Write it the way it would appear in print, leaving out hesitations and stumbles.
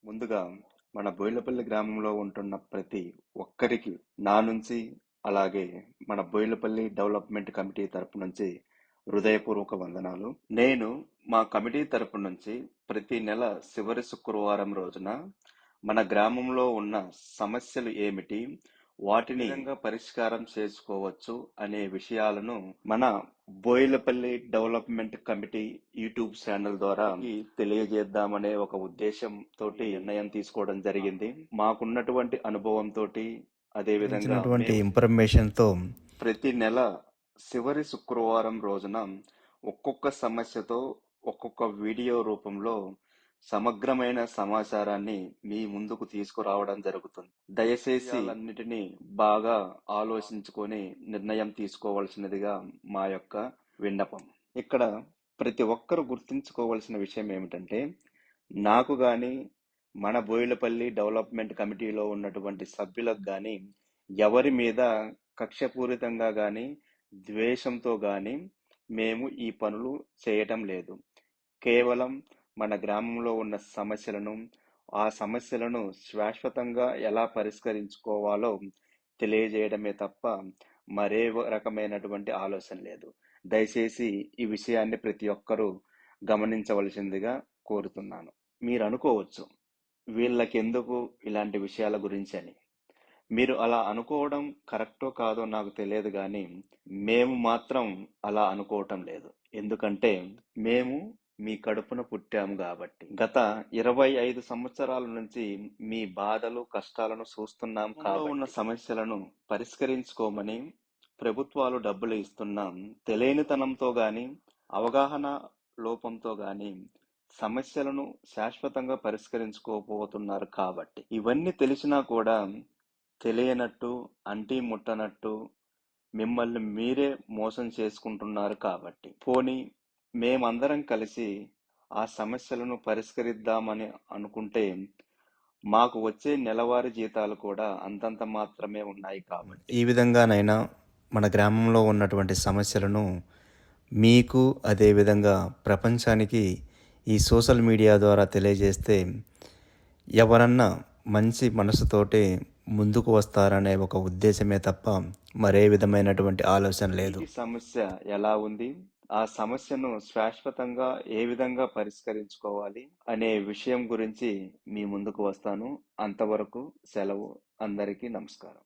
ముందుగా మన బోయిలపల్లి గ్రామంలో ఉంటున్న ప్రతి ఒక్కరికి నా నుంచి, అలాగే మన బోయిలపల్లి డెవలప్మెంట్ కమిటీ తరపు నుంచి హృదయపూర్వక వందనాలు. నేను మా కమిటీ తరపు నుంచి ప్రతి నెల చివరి శుక్రవారం రోజున మన గ్రామంలో ఉన్న సమస్యలు ఏమిటి, వాటిని పరిష్కారం చేసుకోవచ్చు అనే విషయాలను మన Boyilapalli development committee YouTube channel ద్వారా తెలియజేద్దామనే ఒక ఉద్దేశం తోటి నిర్ణయం తీసుకోవడం జరిగింది. మాకున్నటువంటి అనుభవంతో అదేవిధంగా ఇన్ఫర్మేషన్తో ప్రతి నెల చివరి శుక్రవారం రోజున ఒక్కొక్క సమస్యతో ఒక్కొక్క వీడియో రూపంలో సమగ్రమైన సమాచారాన్ని మీ ముందుకు తీసుకురావడం జరుగుతుంది. దయచేసి అన్నిటినీ బాగా ఆలోచించుకొని నిర్ణయం తీసుకోవాల్సినదిగా మా యొక్క విన్నపం. ఇక్కడ ప్రతి ఒక్కరు గుర్తుంచుకోవాల్సిన విషయం ఏమిటంటే, నాకు గాని మన బోయిలపల్లి డెవలప్మెంట్ కమిటీలో ఉన్నటువంటి సభ్యులకు గాని ఎవరి మీద కక్షపూరితంగా గాని ద్వేషంతో గాని మేము ఈ పనులు చేయటం లేదు. కేవలం మన గ్రామంలో ఉన్న సమస్యలను, ఆ సమస్యలను శాశ్వతంగా ఎలా పరిష్కరించుకోవాలో తెలియజేయడమే తప్ప మరే రకమైనటువంటి ఆలోచన లేదు. దయచేసి ఈ విషయాన్ని ప్రతి ఒక్కరూ గమనించవలసిందిగా కోరుతున్నాను. మీరు అనుకోవచ్చు, వీళ్ళకెందుకు ఇలాంటి విషయాల గురించి అని. మీరు అలా అనుకోవడం కరెక్టో కాదో నాకు తెలియదు, కానీ మేము మాత్రం అలా అనుకోవటం లేదు. ఎందుకంటే మేము మీ కడుపున పుట్టాము కాబట్టి. గత 25 సంవత్సరాల నుంచి మీ బాధలు కష్టాలను చూస్తున్నాం కాబట్టి ఉన్న సమస్యలను పరిష్కరించుకోమని ప్రభుత్వాలు డబ్బులు ఇస్తున్నాం. తెలియనితనంతో గాని అవగాహన లోపంతో గాని సమస్యలను శాశ్వతంగా పరిష్కరించుకోపోతున్నారు కాబట్టి. ఇవన్నీ తెలిసినా కూడా తెలియనట్టు, అంటీ ముట్టనట్టు మిమ్మల్ని మీరే మోసం చేసుకుంటున్నారు కాబట్టి. పోనీ మేమందరం కలిసి ఆ సమస్యలను పరిష్కరిద్దామని అనుకుంటే మాకు వచ్చే నెలవారీ జీతాలు కూడా అంతంత మాత్రమే ఉన్నాయి కాబట్టి. ఈ విధంగానైనా మన గ్రామంలో ఉన్నటువంటి సమస్యలను మీకు, అదేవిధంగా ప్రపంచానికి ఈ సోషల్ మీడియా ద్వారా తెలియజేస్తే ఎవరన్నా మంచి మనసుతోటి ముందుకు వస్తారనే ఒక ఉద్దేశమే తప్ప మరే విధమైనటువంటి ఆలోచన లేదు. ఈ సమస్య ఎలా ఉంది, ఆ సమస్యను శాశ్వతంగా ఏ విధంగా పరిష్కరించుకోవాలి అనే విషయం గురించి మీ ముందుకు వస్తాను. అంతవరకు సెలవు. అందరికీ నమస్కారం.